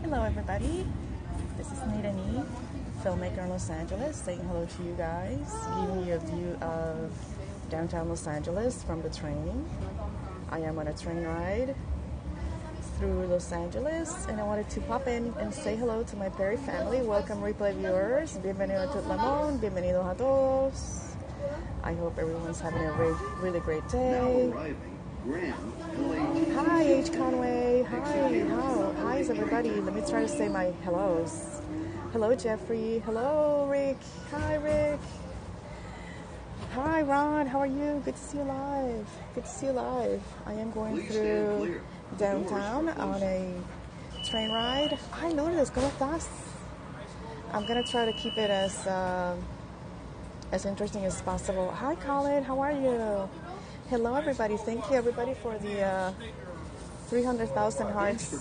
Hello everybody, this is NeydaEnid, filmmaker in Los Angeles, saying hello to you guys, giving you a view of downtown Los Angeles from the train. I am on a train ride through Los Angeles and I wanted to pop in and say hello to my Perry family. Welcome replay viewers, bienvenido a Tutlamon, bienvenido a todos. I hope everyone's having a really great day. Hi H. Conway, hi is everybody. Let me try to say my hellos. Hello Jeffrey, hello Rick, hi Rick. Hi Ron, how are you? Good to see you live. Good to see you live. I am going through downtown on a train ride. Hi Lourdes, ¿cómo estás? I'm gonna try to keep it as interesting as possible. Hi Colin, how are you? Hello everybody, thank you everybody for the 300,000 hearts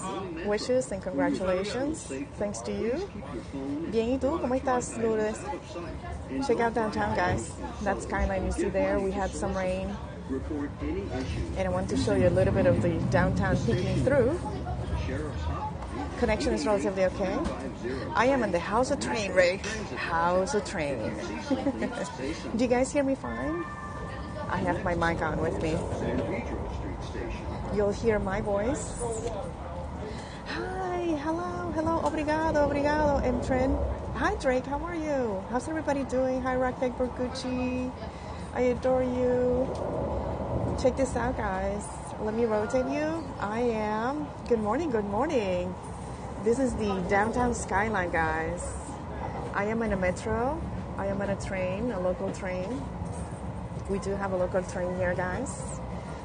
wishes and congratulations. Thanks to you. Bien, ¿y tú? ¿Cómo estás, Lourdes? Check out downtown, guys. That skyline you see there. We had some rain. And I want to show you a little bit of the downtown peeking through. Connection is relatively okay. I am in the house of train, Rick. House of train. Do you guys hear me fine? I have my mic on with me. You'll hear my voice. Hi, hello, obrigado, M-Trend. Hi Drake, how are you? How's everybody doing? Hi Raquel Bergucci. I adore you. Check this out, guys. Let me rotate you. Good morning. This is the downtown skyline, guys. I am in a metro. I am on a train, a local train. We do have a local train here, guys,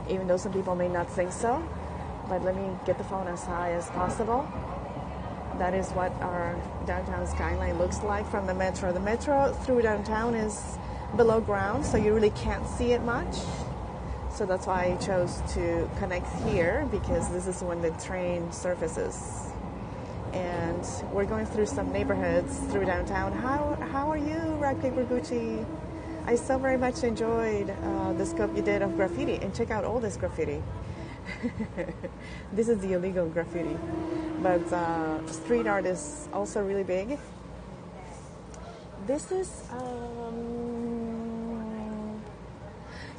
even though some people may not think so. But let me get the phone as high as possible. That is what our downtown skyline looks like from the metro. The metro through downtown is below ground, so you really can't see it much. So that's why I chose to connect here, because this is when the train surfaces. And we're going through some neighborhoods through downtown. How are you, Raquel Bergucci? I so very much enjoyed the scope you did of graffiti, and check out all this graffiti. This is the illegal graffiti, but street art is also really big. This is,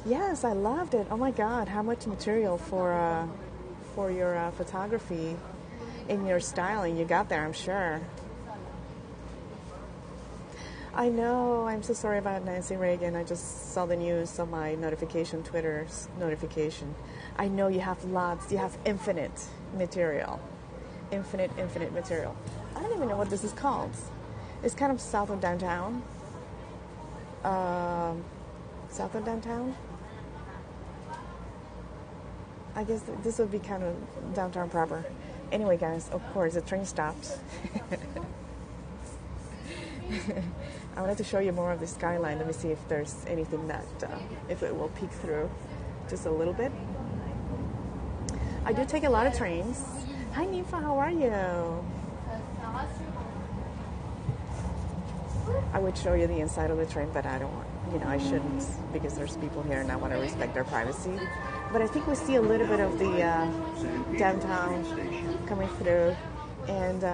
yes, I loved it. Oh my God, how much material for your photography and your styling you got there, I'm sure. I know, I'm so sorry about Nancy Reagan. I just saw the news on my notification, Twitter's notification. I know you have infinite material. Infinite material. I don't even know what this is called. It's kind of south of downtown. South of downtown? I guess this would be kind of downtown proper. Anyway, guys, of course, the train stops. I wanted to show you more of the skyline. Let me see if there's anything that, if it will peek through just a little bit. I do take a lot of trains. Hi, Nifa, how are you? I would show you the inside of the train, but I don't want, I shouldn't, because there's people here and I want to respect their privacy. But I think we see a little bit of the downtown coming through. And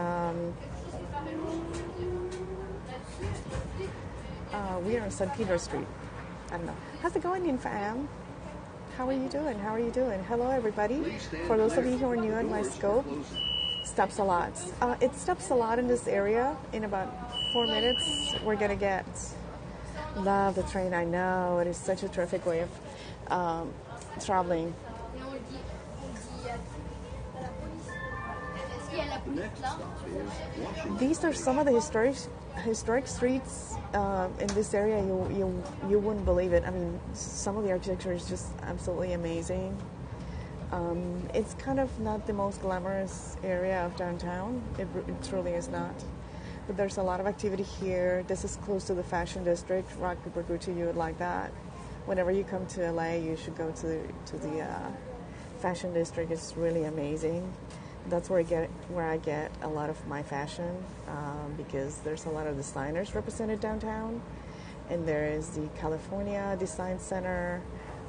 we are on San Pedro Street. I don't know. How's it going, Infam? How are you doing? Hello, everybody. For those of you who are new at my scope, stops a lot. It stops a lot in this area. In about 4 minutes, we're going to get... Love the train, I know. It is such a terrific way of traveling. These are some of the historic streets in this area. You wouldn't believe it. I mean, some of the architecture is just absolutely amazing. It's kind of not the most glamorous area of downtown. It truly is not. But there's a lot of activity here. This is close to the fashion district. Raquel Bergucci, you would like that. Whenever you come to LA, you should go to the fashion district. It's really amazing. That's where I get a lot of my fashion, because there's a lot of designers represented downtown, and there is the California Design Center.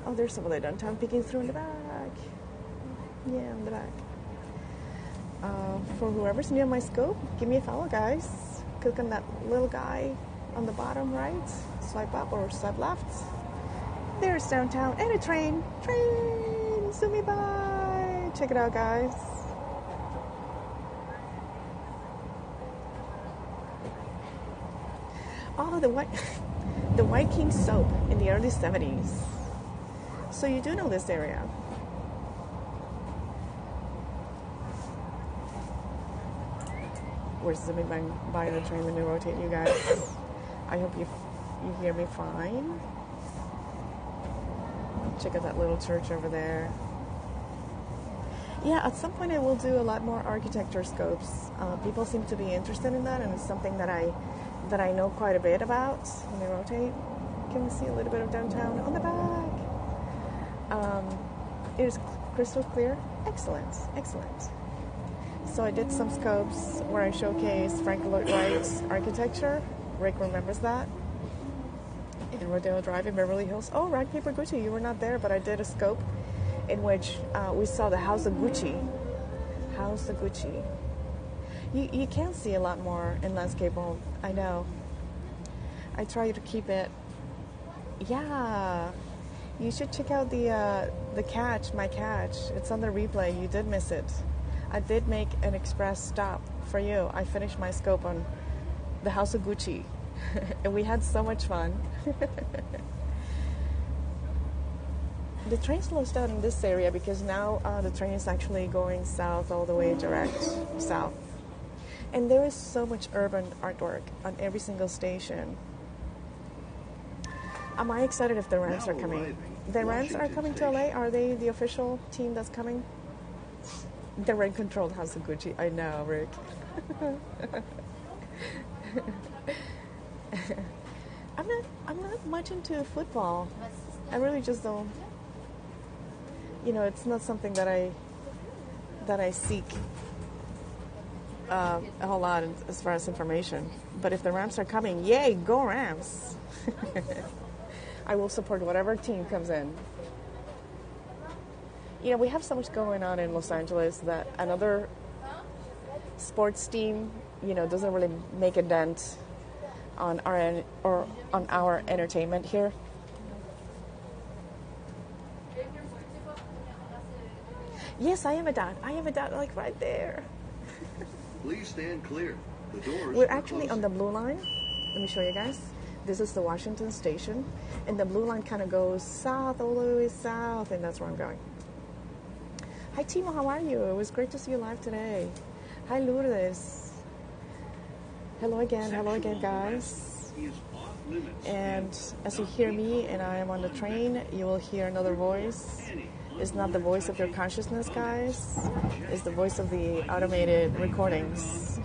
Oh, there's some of the downtown peeking through in the back. Yeah, in the back. For whoever's new on my scope, give me a follow, guys. Click on that little guy on the bottom right. Swipe up or swipe left. There's downtown and a train. Train! Zoom me by. Check it out, guys. Oh, the White King soap in the early 70s. So you do know this area. We're zooming by the train when we rotate, you guys. I hope you hear me fine. Check out that little church over there. Yeah, at some point I will do a lot more architecture scopes. People seem to be interested in that, and it's something that I know quite a bit about. When we rotate, can we see a little bit of downtown on the back? It is crystal clear. Excellent, excellent. So I did some scopes where I showcased Frank Lloyd Wright's architecture. Rick remembers that. In Rodeo Drive in Beverly Hills. Oh, Rock, Paper, Gucci, you were not there, but I did a scope in which we saw the House of Gucci. House of Gucci. You can see a lot more in landscape mode. I know. I try to keep it. Yeah. You should check out the catch, my catch. It's on the replay. You did miss it. I did make an express stop for you. I finished my scope on the House of Gucci. And we had so much fun. The train slows down in this area because now the train is actually going south all the way direct south. And there is so much urban artwork on every single station. Am I excited if the Rams are coming? The Rams are coming to LA? Are they the official team that's coming? The rent-controlled House of Gucci. I know, Rick. I'm not much into football. I really just don't. You know, it's not something that I seek a whole lot as far as information. But if the Rams are coming, yay, go Rams! I will support whatever team comes in. You know, we have so much going on in Los Angeles that another sports team, you know, doesn't really make a dent on our entertainment here. Yes, I am a dot. I am a dot, like right there. Please stand clear. The doors We're are actually closing. on the blue line. Let me show you guys. This is the Washington station, and the blue line kind of goes south, all the way south, and that's where I'm going. Hi, Timo. How are you? It was great to see you live today. Hi, Lourdes. Hello again, guys. And as you hear me and I am on the train, you will hear another voice. It's not the voice of your consciousness, guys. It's the voice of the automated recordings.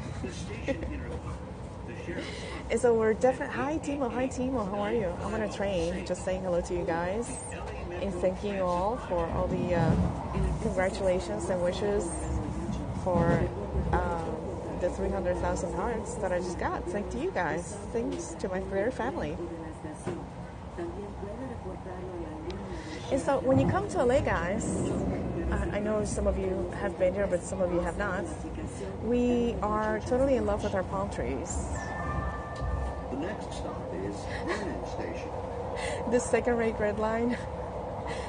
And so we're definitely... Hi, Timo. How are you? I'm on a train, just saying hello to you guys. And thanking you all for all the congratulations and wishes for the 300,000 hearts that I just got. Thanks to you guys. Thanks to my Twitter family. And so when you come to LA, guys, I know some of you have been here, but some of you have not. We are totally in love with our palm trees. The next stop is Vernon Station. The second-rate red line.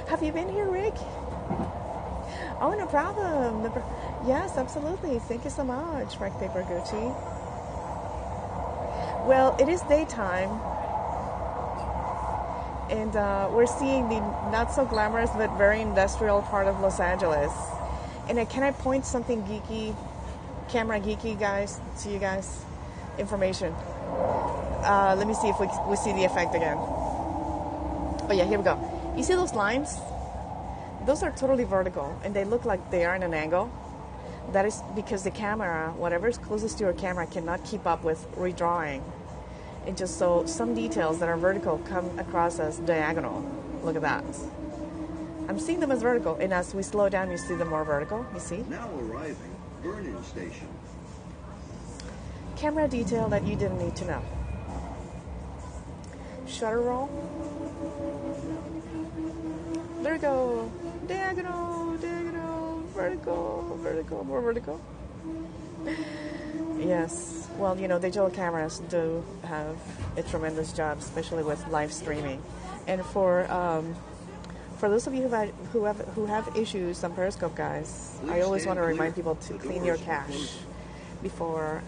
Have you been here, Rick? Oh, no problem. Yes, absolutely. Thank you so much, Frank Paper Gucci. Well, it is daytime, and we're seeing the not-so-glamorous but very industrial part of Los Angeles. And can I point something geeky, camera geeky, guys, to you guys? Information. Let me see if we see the effect again. Oh, yeah, here we go. You see those lines? Those are totally vertical, and they look like they are in an angle. That is because the camera, whatever is closest to your camera, cannot keep up with redrawing. And just so some details that are vertical come across as diagonal. Look at that. I'm seeing them as vertical, and as we slow down, you see them more vertical. You see? Now arriving, Vernon Station. Camera detail that you didn't need to know. Shutter roll. There we go. Diagonal, vertical, more vertical. Yes. Well, you know, digital cameras do have a tremendous job, especially with live streaming. And for those of you who have issues on Periscope, guys, I always want to remind people to clean your cache before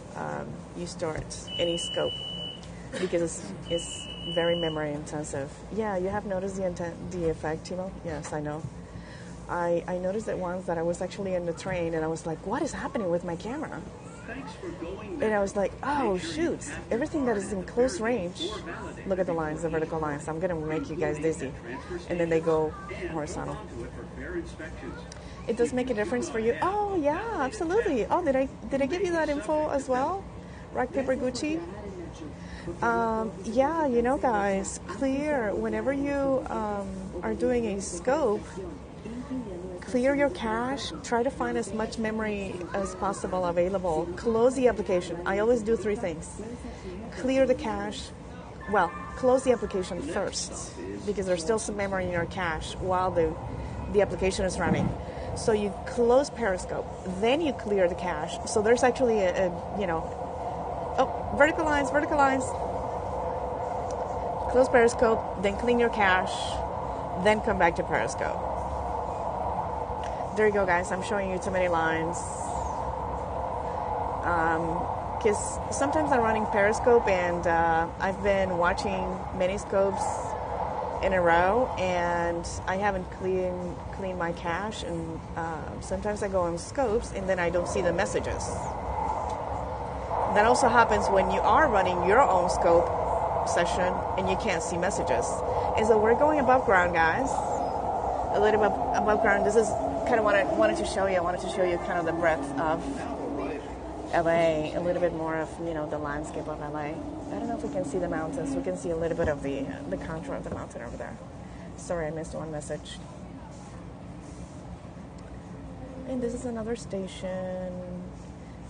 you start any scope, because it's very memory intensive. Yeah, you have noticed the effect, Timo? Yes, I know. I noticed it once that I was actually in the train and I was like, what is happening with my camera? And I was like, oh shoot, everything that is in close range, look at the lines, the vertical lines. I'm gonna make you guys dizzy. And then they go horizontal. It does make a difference for you. Oh yeah, absolutely. Oh, did I give you that info as well? Rock, paper, Gucci? Yeah, you know, guys, clear whenever you are doing a scope. Clear your cache. Try to find as much memory as possible available. Close the application. I always do 3 things. Clear the cache. Well, close the application first, because there's still some memory in your cache while the application is running. So you close Periscope, then you clear the cache. So there's actually a vertical lines. Close Periscope, then clean your cache, then come back to Periscope. There you go, guys. I'm showing you too many lines. Because sometimes I'm running Periscope and I've been watching many scopes in a row and I haven't cleaned my cache, and sometimes I go on scopes and then I don't see the messages. That also happens when you are running your own scope session and you can't see messages. And so we're going above ground, guys. A little bit above ground. This is kind of what I wanted to show you. I wanted to show you kind of the breadth of LA, a little bit more of, you know, the landscape of LA. I don't know if we can see the mountains. We can see a little bit of the contour of the mountain over there. Sorry, I missed one message. And this is another station.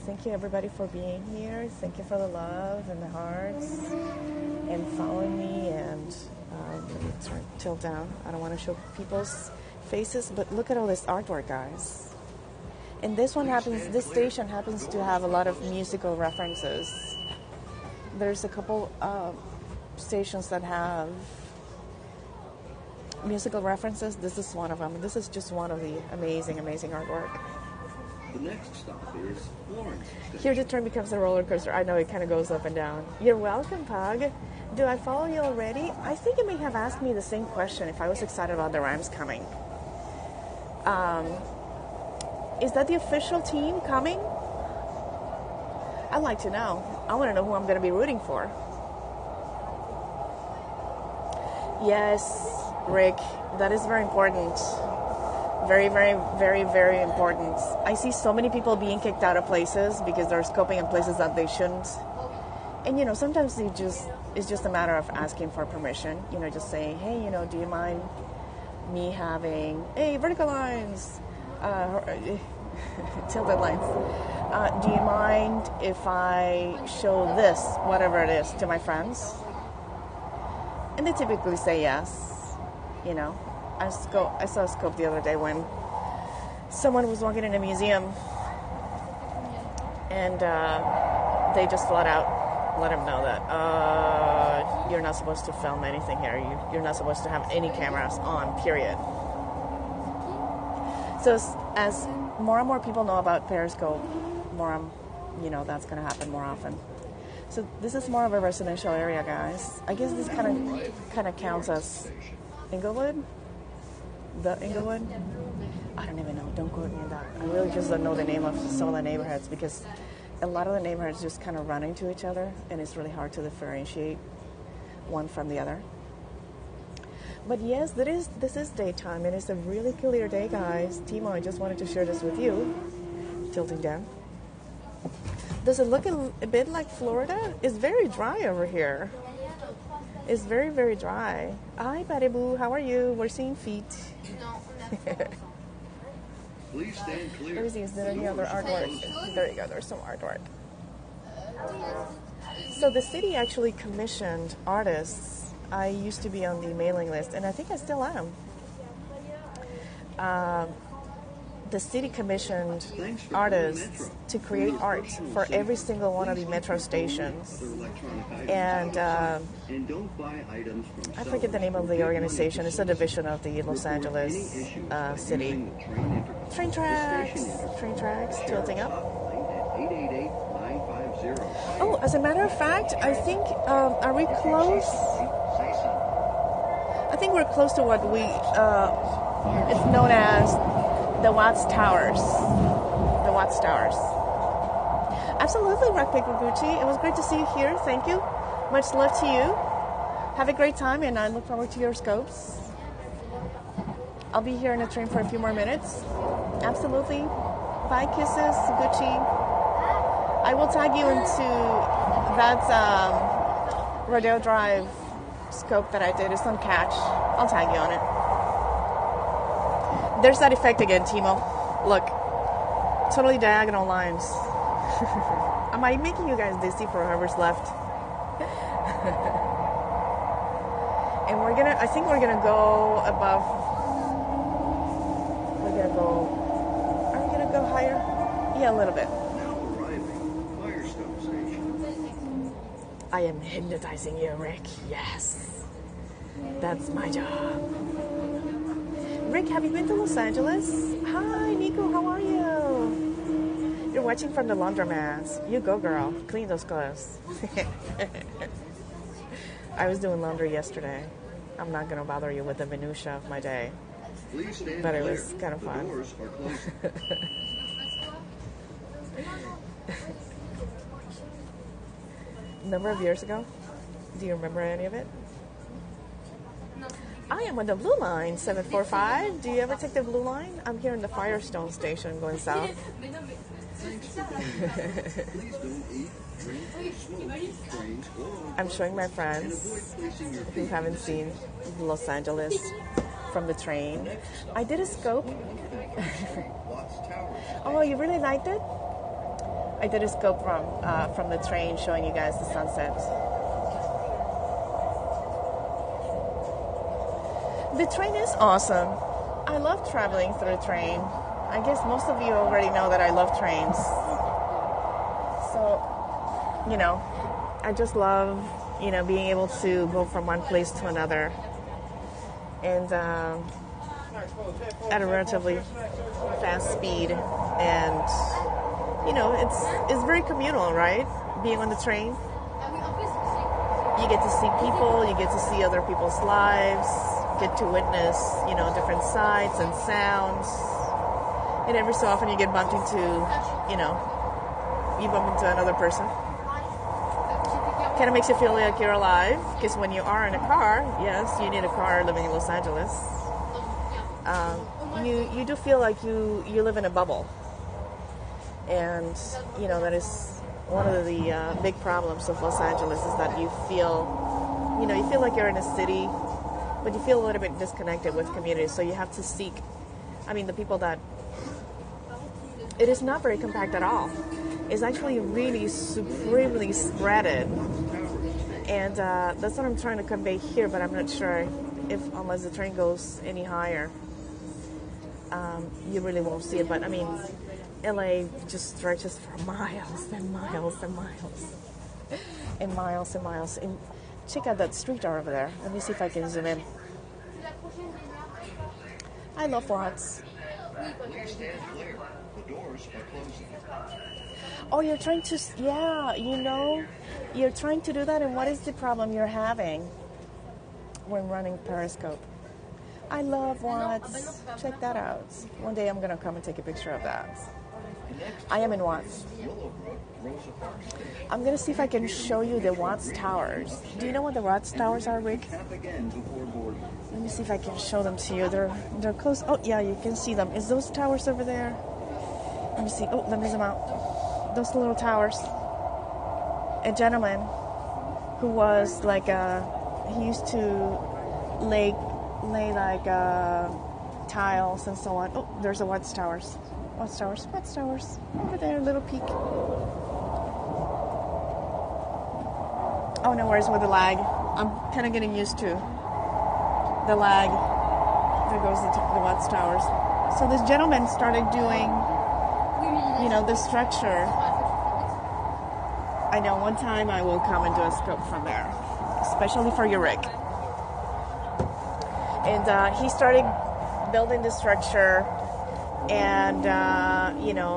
Thank you, everybody, for being here. Thank you for the love and the hearts and following me. And let me tilt down. I don't want to show people's faces, but look at all this artwork, guys. And this station happens to have a lot of musical references. There's a couple stations that have musical references. This is one of them. This is just one of the amazing artwork. The next stop is Florence. Here the train becomes a roller coaster. I know, it kind of goes up and down. You're welcome, Pug. Do I follow you already? I think you may have asked me the same question if I was excited about the Rams coming. Is that the official team coming? I'd like to know. I want to know who I'm going to be rooting for. Yes, Rick, that is very important. Very, very, very, very important. I see so many people being kicked out of places because they're scoping in places that they shouldn't. And, you know, sometimes it's just a matter of asking for permission. You know, just saying, hey, you know, do you mind me having, vertical lines, tilted lines. Do you mind if I show this, whatever it is, to my friends? And they typically say yes. You know, I saw a scope the other day when someone was walking in a museum and they just flat out let him know that you're not supposed to film anything here. You're not supposed to have any cameras on, period. So as more and more people know about Periscope, that's going to happen more often. So this is more of a residential area, guys. I guess this kind of counts as Inglewood? The Inglewood? I don't even know. Don't quote me on that. I really just don't know the name of some of the neighborhoods because a lot of the neighborhoods just kind of run into each other and it's really hard to differentiate one from the other. But yes, this is daytime and it's a really clear day, guys. Timo, I just wanted to share this with you. Tilting down. Does it look a bit like Florida? It's very dry over here. It's very, very dry. Hi, Patty Boo. How are you? We're seeing feet. Please stand clear. Let me see. Is there any other artwork? There you go. There's some artwork. So the city actually commissioned artists. I used to be on the mailing list, and I think I still am. the city commissioned artists to create art for every single one of the metro stations. And I forget the name of the organization. It's a division of the Los Angeles city. Train tracks tilting up. Oh, as a matter of fact, I think, are we close? I think we're close to what it's known as the Watts Towers. The Watts Towers. Absolutely, Rock Paper Gucci. It was great to see you here. Thank you. Much love to you. Have a great time, and I look forward to your scopes. I'll be here in the train for a few more minutes. Absolutely. Bye, kisses, Gucci. I will tag you into that Rodeo Drive scope that I did. It's on Catch. I'll tag you on it. There's that effect again, Timo. Look. Totally diagonal lines. Am I making you guys dizzy for whoever's left? And I think we're gonna go above. Are we gonna go higher? Yeah, a little bit. I am hypnotizing you, Rick. Yes. That's my job. Rick, have you been to Los Angeles? Hi, Nico, how are you? You're watching from the laundromat. You go, girl. Clean those clothes. I was doing laundry yesterday. I'm not going to bother you with the minutiae of my day. But it was kind of fun. Number of years ago? Do you remember any of it? I am on the blue line, 745. Do you ever take the blue line? I'm here in the Firestone station going south. I'm showing my friends who haven't seen Los Angeles from the train. I did a scope. Oh, you really liked it? I did a scope from the train showing you guys the sunset. The train is awesome. I love traveling through a train. I guess most of you already know that I love trains. So, I just love, being able to go from one place to another. And at a relatively fast speed. And, it's very communal, right? Being on the train. You get to see people, you get to see other people's lives, get to witness, different sights and sounds. And every so often you get bumped into, you bump into another person. Kind of makes you feel like you're alive, because when you are in a car, yes, you need a car living in Los Angeles, you do feel like you live in a bubble. And, that is one of the big problems of Los Angeles, is that you feel like you're in a city, but you feel a little bit disconnected with community. So you have to seek, the people that, it is not very compact at all. It's actually really supremely spreaded. And that's what I'm trying to convey here, but I'm not sure unless the train goes any higher, you really won't see it. But LA just stretches for miles and miles and miles and miles and miles. And check out that street over there. Let me see if I can zoom in. I love Watts. Oh, you're trying to, you're trying to do that, and what is the problem you're having when running Periscope? I love Watts. Check that out. One day I'm going to come and take a picture of that. I am in Watts. I'm going to see if I can show you the Watts Towers. Do you know what the Watts Towers are, Rick? Let me see if I can show them to you. They're close. Oh, yeah, you can see them. Is those towers over there? Let me see. Oh, let me zoom out. Those little towers. A gentleman who was like he used to lay like tiles and so on. Oh, there's a Watts Towers. Watts Towers. Watts Towers. Over there, little peak. Oh, no worries with the lag. I'm kind of getting used to the lag. There goes the Watts Towers. So this gentleman started doing, the structure. I know one time I will come and do a scope from there, especially for your rig. And he started building the structure and,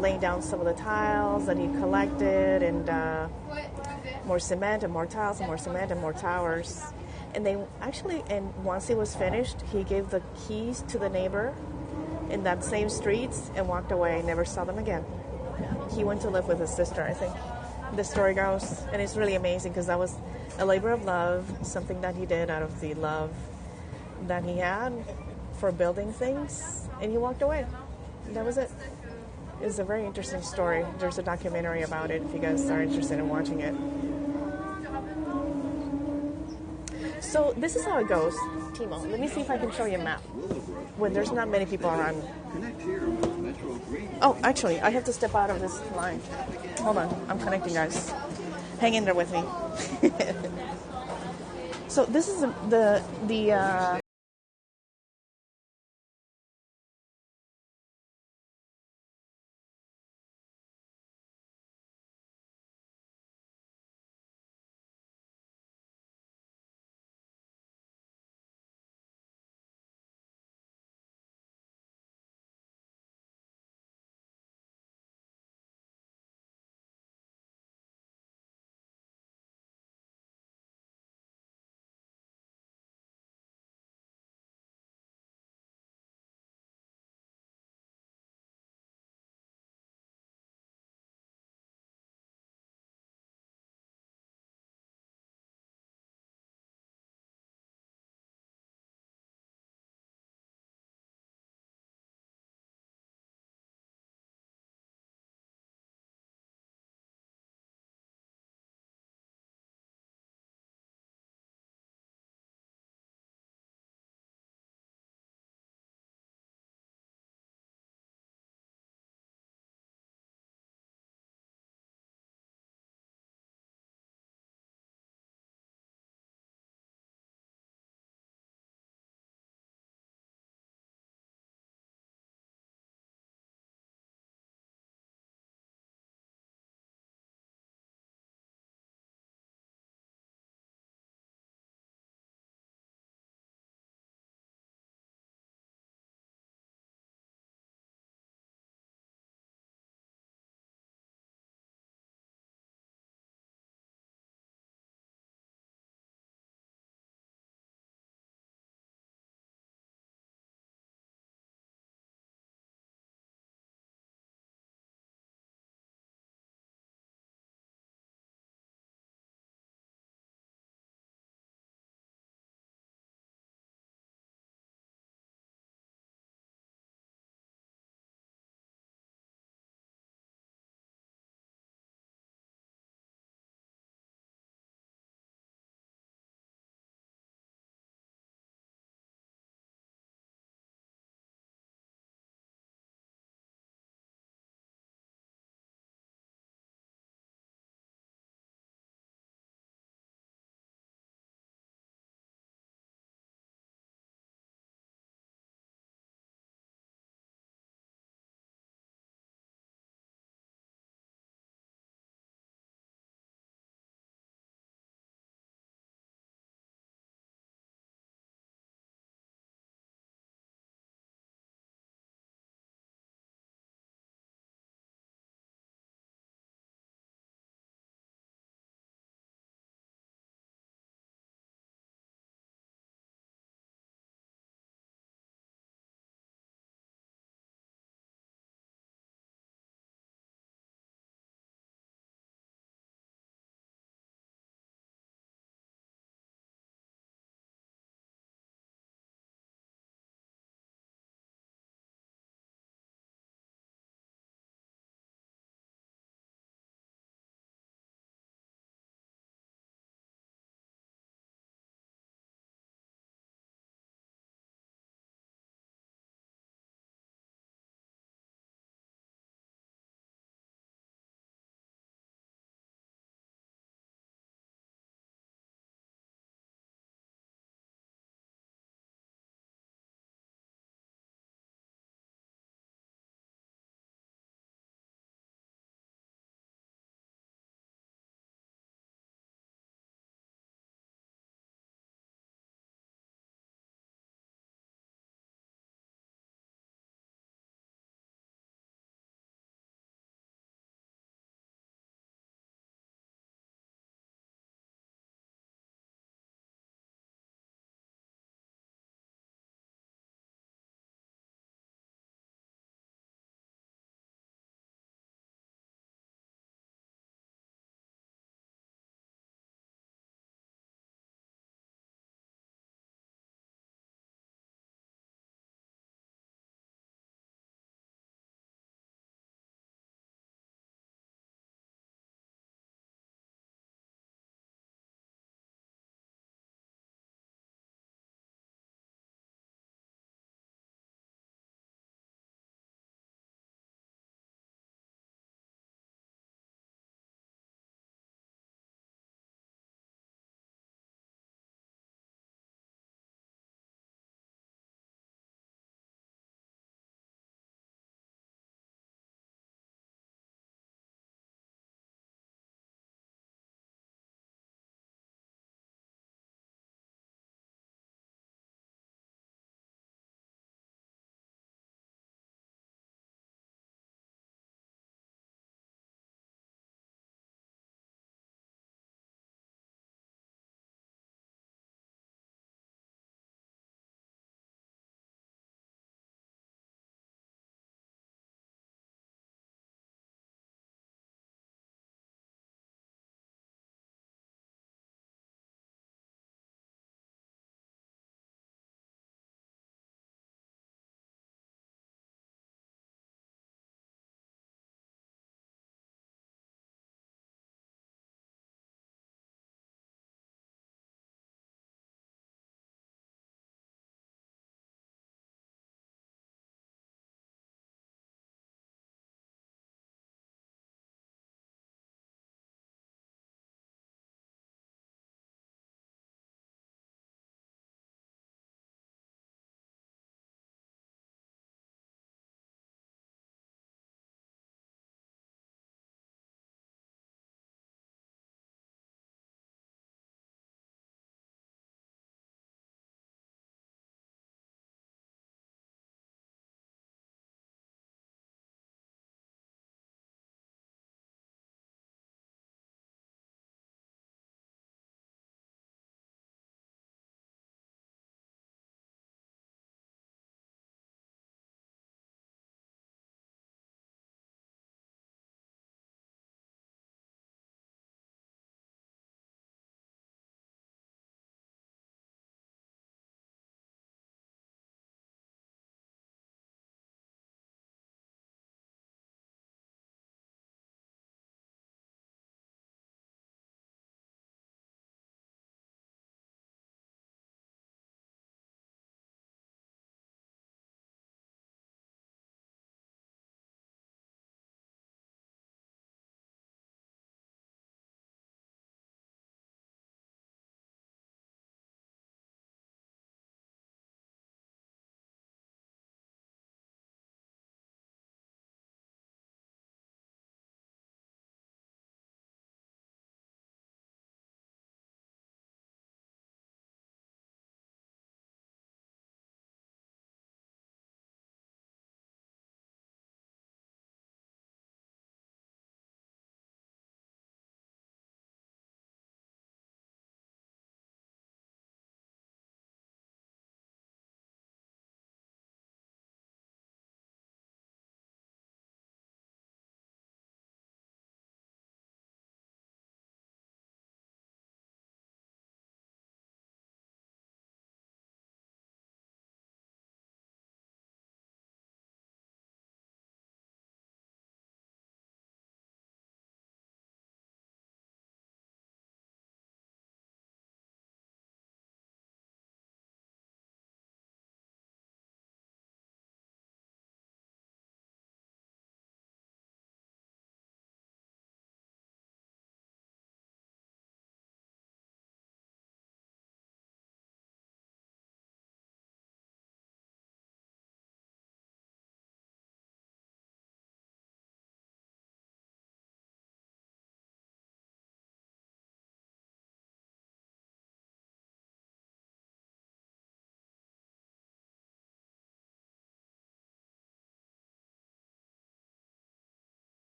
laying down some of the tiles that he collected, and more cement and more tiles and more cement and more towers. And once it was finished, he gave the keys to the neighbor in that same streets and walked away, never saw them again. He went to live with his sister, I think the story goes. And it's really amazing because that was a labor of love, something that he did out of the love that he had for building things, and he walked away. That was it. It's a very interesting story. There's a documentary about it if you guys are interested in watching it. So this is how it goes, Timo. Let me see if I can show you a map when there's not many people around. Oh, actually, I have to step out of this line. Hold on, I'm connecting, guys. Hang in there with me. So this is the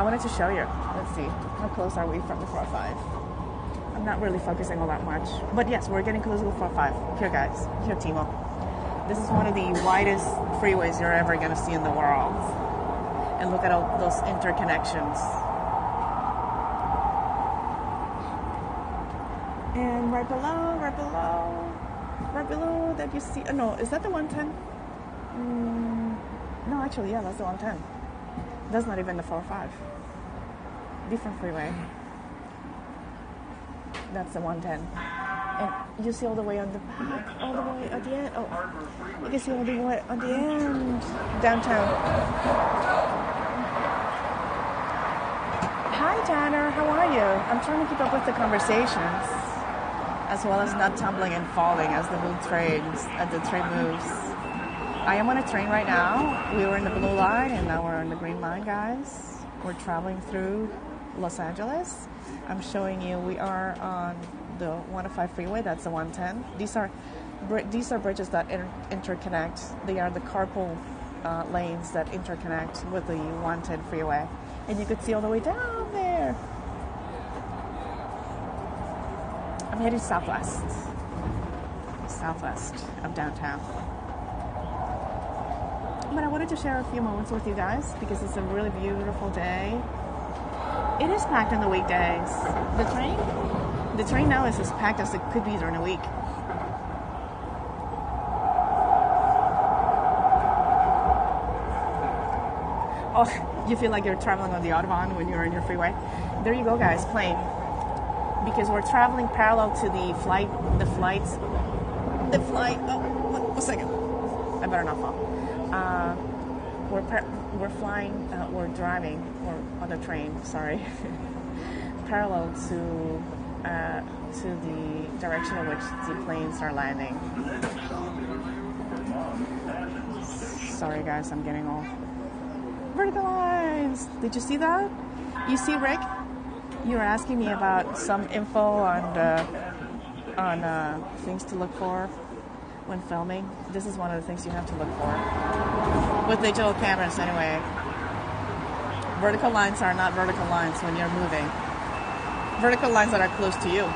wanted to show you. Let's see, how close are we from the 405? I'm not really focusing all that much, but yes, we're getting close to the 405. Here, guys, here, Timo. This is one of the widest freeways you're ever going to see in the world. And look at all those interconnections. And right below that you see, oh no, is that the 110? No, actually, yeah, that's the 110. That's not even the 405. Different freeway. That's the 110. And you see all the way on the back, all the way at the end. Oh, you can see all the way at the end, downtown. Hi, Tanner. How are you? I'm trying to keep up with the conversations, as well as not tumbling and falling as the train moves. I am on a train right now. We were in the blue line, and now we're on the green line, guys. We're traveling through Los Angeles. I'm showing you we are on the 105 freeway. That's the 110. These are bridges that interconnect. They are the carpool lanes that interconnect with the 110 freeway. And you could see all the way down there. I'm heading southwest of downtown. But I wanted to share a few moments with you guys because it's a really beautiful day. It is packed on the weekdays. The train now is as packed as it could be during a week. Oh, you feel like you're traveling on the Autobahn when you're in your freeway? There you go, guys, plane. Because we're traveling parallel to the flight. Oh, one second. I better not fall. We're driving, or on the train, sorry, parallel to the direction in which the planes are landing. Sorry guys, I'm getting all vertical lines. Did you see that? You see, Rick? You were asking me about some info on things to look for when filming. This is one of the things you have to look for. With digital cameras, anyway. Vertical lines are not vertical lines when you're moving. Vertical lines that are close to you.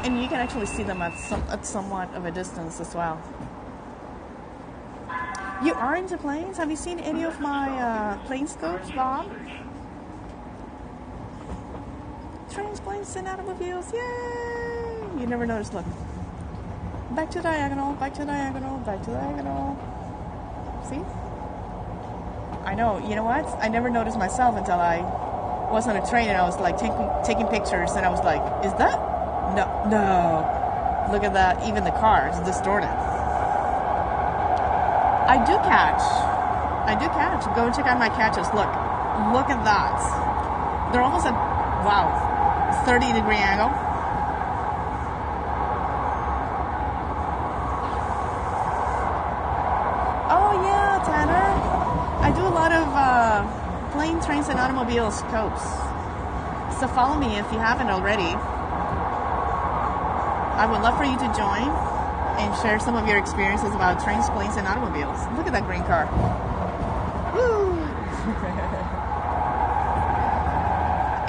And you can actually see them at somewhat of a distance as well. You are into planes? Have you seen any of my plane scopes, Bob? Trains, planes, and automobiles, yay! You never noticed, look. Back to diagonal, back to diagonal, back to diagonal. See? I know, you know what? I never noticed myself until I was on a train and I was like taking pictures and I was like, is that? No. Look at that, even the car is distorted. I do catch. Go check out my catches. Look at that. They're almost at, wow, 30-degree angle. Oh yeah, Tanner. I do a lot of plane, trains, and automobile scopes. So follow me if you haven't already. I would love for you to join and share some of your experiences about trains, planes, and automobiles. Look at that green car. Woo!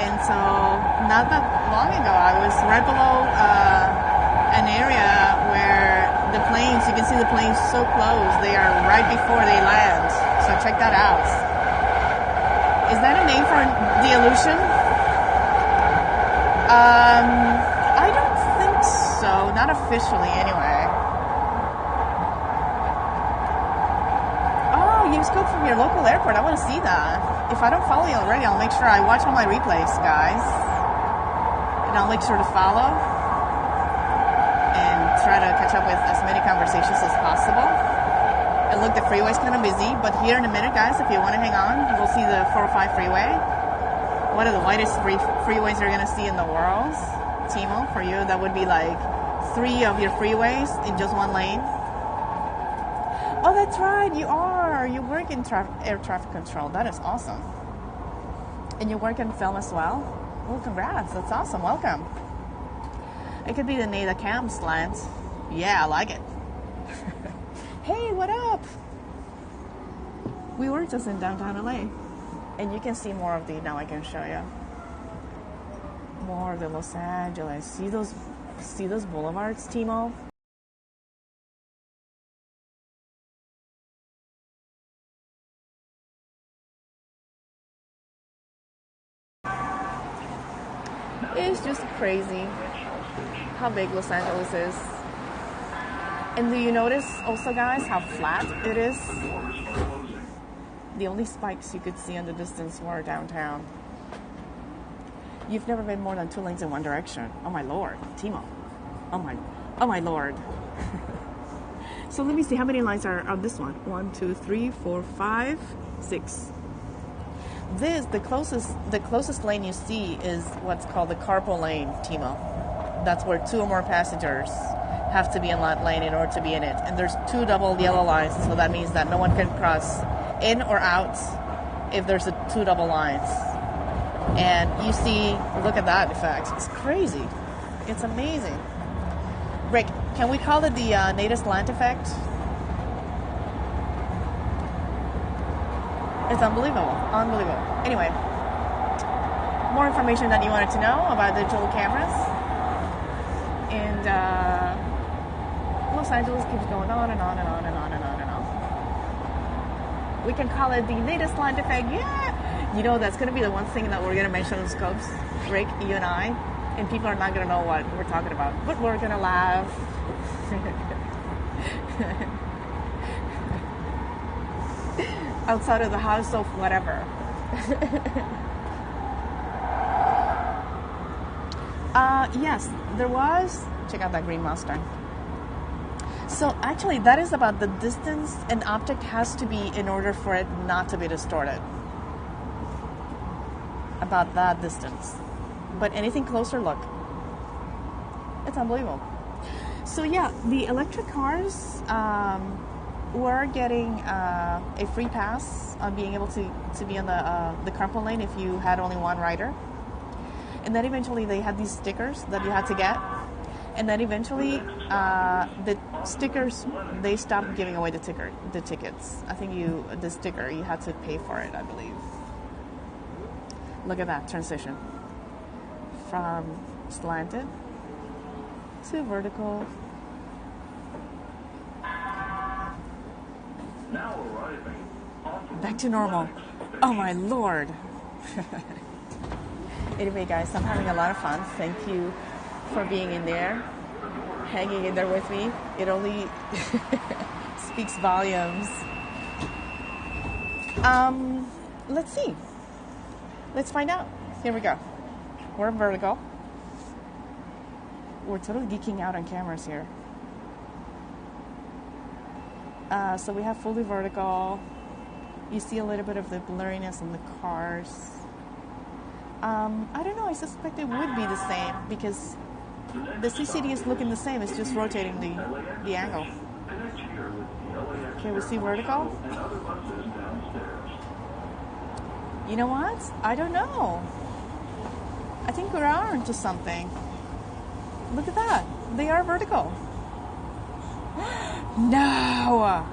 And so, not that long ago, I was right below an area where the planes, you can see the planes so close, they are right before they land. So check that out. Is that a name for the illusion? I don't think so. Not officially, anyway. Oh, you scope from your local airport. I want to see that. If I don't follow you already, I'll make sure I watch all my replays, guys. And I'll make sure to follow and try to catch up with as many conversations as possible. And look, the freeway's kind of busy, but here in a minute, guys, if you want to hang on, we'll see the 405 freeway. One of the widest freeways you're going to see in the world. Timo, for you, that would be like 3 of your freeways in just one lane. Oh, that's right, you are. You work in air traffic control. That is awesome. And you work in film as well? Oh, congrats. That's awesome. Welcome. It could be the Neyda cam slant. Yeah, I like it. Hey, what up? We were just in downtown LA. And you can see more of the, now I can show you. More of the Los Angeles. See those boulevards, Timo? It's just crazy how big Los Angeles is. And do you notice also, guys, how flat it is? The only spikes you could see in the distance were downtown. You've never been more than 2 lanes in one direction. Oh my lord, Timo. Oh my lord. So let me see how many lines are on this one. 1, 2, 3, 4, 5, 6. The closest lane you see is what's called the carpool lane, Timo. That's where 2 or more passengers have to be in that lane in order to be in it. And there's 2 double yellow lines, so that means that no one can cross in or out if there's 2 double lines. And you see, look at that effect. It's crazy. It's amazing. Rick, can we call it the Neyda slant effect? It's unbelievable. Unbelievable. Anyway, more information that you wanted to know about digital cameras. And Los Angeles keeps going on and on and on and on and on and on. We can call it the Neyda slant effect. Yeah! You know, that's going to be the one thing that we're going to mention on Scopes, Rick, you and I, and people are not going to know what we're talking about. But we're going to laugh. Outside of the house of whatever. Yes, there was. Check out that green Mustang. So actually, that is about the distance an object has to be in order for it not to be distorted. About that distance. But anything closer, look. It's unbelievable. So yeah, the electric cars were getting a free pass on being able to be on the carpool lane if you had only one rider. And then eventually they had these stickers that you had to get. And then eventually the stickers, they stopped giving away the tickets. I think the sticker, you had to pay for it, I believe. Look at that transition. From slanted to vertical. Now arriving. Back to normal. Oh my lord. Anyway, guys, I'm having a lot of fun. Thank you for being in there, hanging in there with me. It only speaks volumes. Let's see. Let's find out. Here we go. We're in vertical. We're totally geeking out on cameras here. So we have fully vertical. You see a little bit of the blurriness in the cars. I don't know. I suspect it would be the same because the CCD is looking the same. It's just rotating the angle. Okay, we see vertical. You know what? I don't know. I think we are into something. Look at that. They are vertical. No!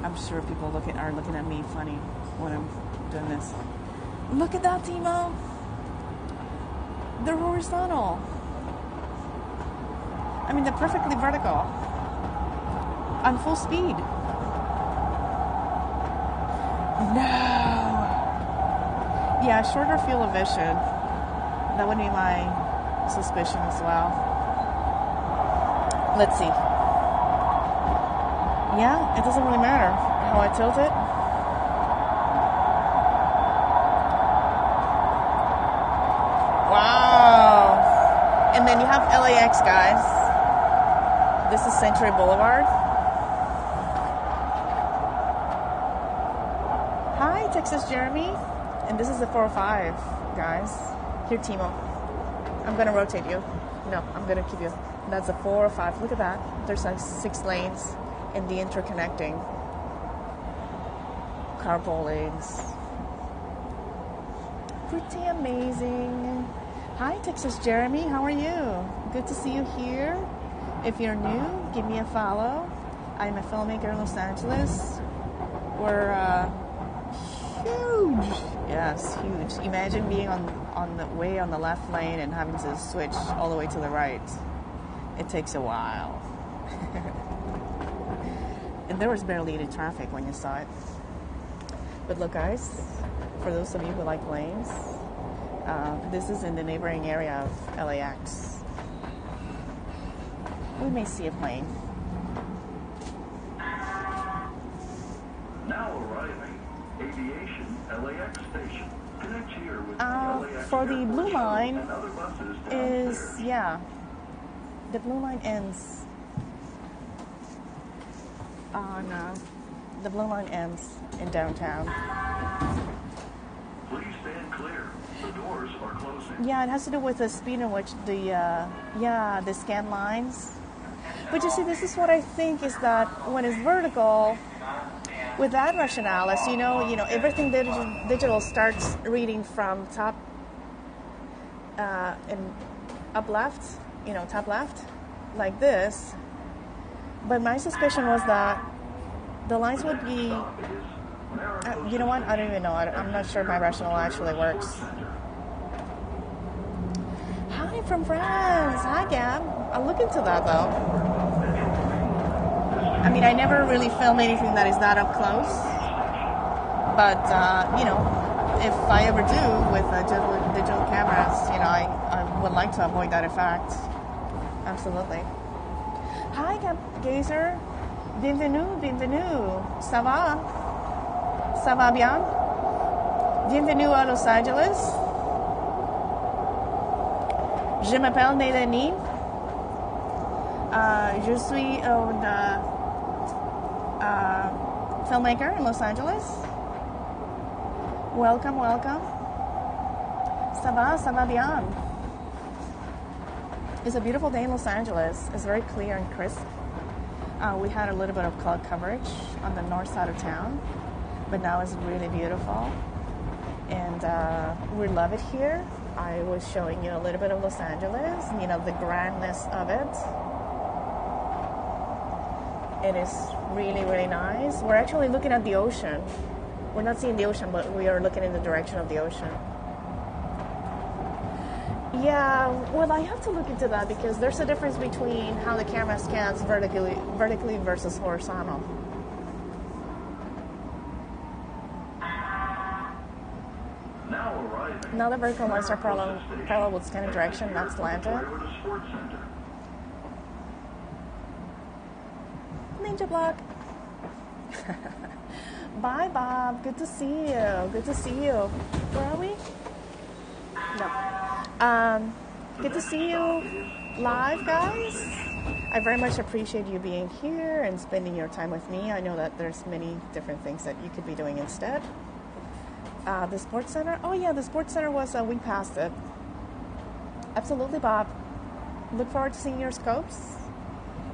I'm sure people are looking at me funny when I'm doing this. Look at that, Timo. They're horizontal. I mean, they're perfectly vertical. On full speed. No! Yeah, shorter field of vision. That would be my suspicion as well. Let's see. Yeah, it doesn't really matter how I tilt it. Wow. And then you have LAX, guys. This is Century Boulevard. Hi, Texas Jeremy. And this is the 405, guys. Here, Timo. I'm going to rotate you. No, I'm going to keep you. That's a 405. Look at that. There's like 6 lanes in the interconnecting carpool lanes. Pretty amazing. Hi, Texas Jeremy. How are you? Good to see you here. If you're new, give me a follow. I'm a filmmaker in Los Angeles. We're huge. Yes, huge. Imagine being on the way on the left lane and having to switch all the way to the right. It takes a while. And there was barely any traffic when you saw it. But look, guys, for those of you who like planes, this is in the neighboring area of LAX. We may see a plane. Now arriving, aviation LAX station. Connect here with the LAX for the blue line and other buses is, downstairs. yeah, the blue line ends on, the blue line ends in downtown. Please stand clear. The doors are closing. Yeah, it has to do with the speed in which the scan lines. But you see, this is what I think is that when it's vertical, with that rationale, as you know, everything digital starts reading from top and up left, top left, like this. But my suspicion was that the lines would be, you know what? I don't even know. I'm not sure my rationale actually works. Hi from France. Hi, Gab. I'll look into that though. I mean, I never really film anything that is that up close. But, if I ever do with digital cameras, I would like to avoid that effect. Absolutely. Hi, Gazer. Bienvenue, bienvenue. Ça va? Ça va bien? Bienvenue à Los Angeles. Je m'appelle NeydaEnid. Je suis une filmmaker in Los Angeles. Welcome, welcome. Ça va bien. It's a beautiful day in Los Angeles. It's very clear and crisp. We had a little bit of cloud coverage on the north side of town, but now it's really beautiful. And we love it here. I was showing you a little bit of Los Angeles, the grandness of it. It is really, really nice. We're actually looking at the ocean. We're not seeing the ocean, but we are looking in the direction of the ocean. Yeah, well, I have to look into that because there's a difference between how the camera scans vertically versus horizontal. Now arriving. Now the vertical lines are parallel with scanning direction. That's landed. Ninja block. Bye, Bob. Good to see you. Good to see you. Where are we? No. Good to see you live, guys. I very much appreciate you being here and spending your time with me. I know that there's many different things that you could be doing instead. The sports center. Oh yeah, the sports center was. We passed it. Absolutely, Bob. Look forward to seeing your scopes.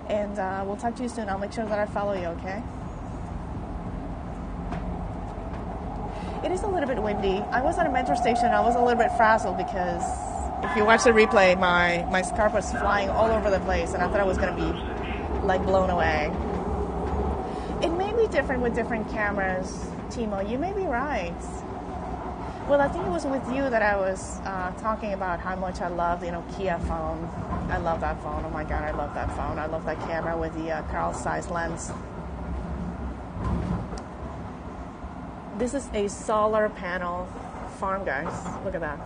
And we'll talk to you soon. I'll make sure that I follow you, okay? It is a little bit windy. I was at a metro station. I was a little bit frazzled because if you watch the replay, my scarf was flying all over the place, and I thought I was going to be, blown away. It may be different with different cameras, Timo. You may be right. Well, I think it was with you that I was talking about how much I love the Nokia phone. I love that phone. Oh my God, I love that phone. I love that camera with the Carl Zeiss lens. This is a solar panel farm, guys. Look at that.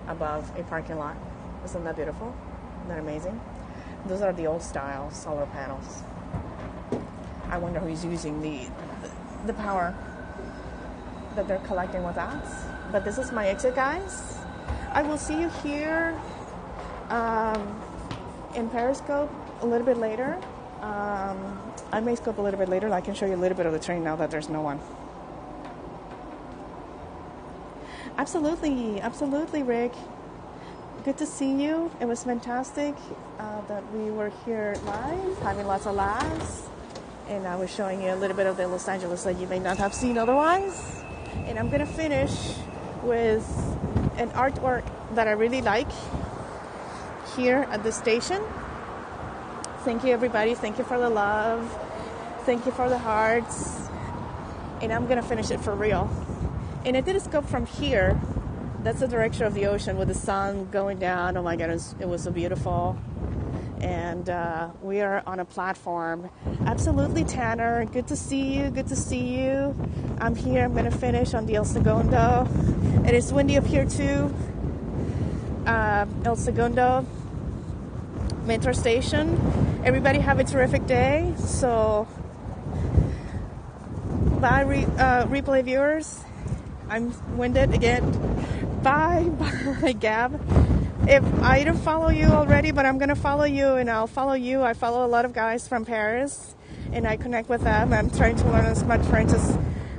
Above a parking lot. Isn't that beautiful? Isn't that amazing? Those are the old style solar panels. I wonder who's using the power that they're collecting with that. But this is my exit, guys. I will see you here in Periscope a little bit later. I may scope a little bit later. I can show you a little bit of the train now that there's no one. Absolutely, absolutely, Rick. Good to see you. It was fantastic that we were here live, having lots of laughs. And I was showing you a little bit of the Los Angeles that you may not have seen otherwise. And I'm going to finish with an artwork that I really like here at the station. Thank you, everybody. Thank you for the love. Thank you for the hearts. And I'm going to finish it for real. And I did a scope from here. That's the direction of the ocean with the sun going down. Oh my goodness, it was so beautiful. And we are on a platform. Absolutely, Tanner. Good to see you. Good to see you. I'm here. I'm going to finish on the El Segundo. It is windy up here too. El Segundo Metro Station. Everybody have a terrific day. So, bye, replay viewers. I'm winded again. Bye, Gab. If I didn't follow you already, but I'm going to follow you, and I'll follow you. I follow a lot of guys from Paris, and I connect with them. I'm trying to learn as much French as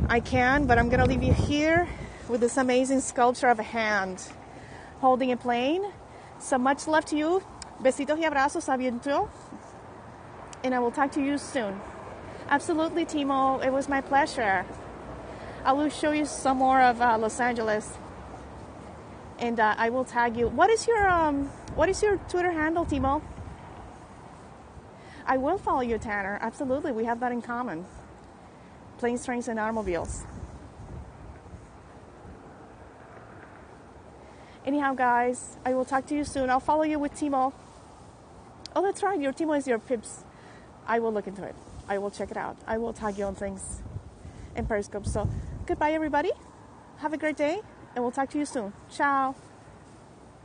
I can, but I'm going to leave you here with this amazing sculpture of a hand holding a plane. So much love to you. Besitos y abrazos, aviento. And I will talk to you soon. Absolutely, Timo. It was my pleasure. I will show you some more of Los Angeles. And I will tag you. What is your Twitter handle, Timo? I will follow you, Tanner. Absolutely, we have that in common. Planes, trains, and automobiles. Anyhow, guys, I will talk to you soon. I'll follow you with Timo. Oh, that's right. Your Timo is your Pips. I will look into it. I will check it out. I will tag you on things in Periscope. So, goodbye, everybody. Have a great day. And we'll talk to you soon. Ciao.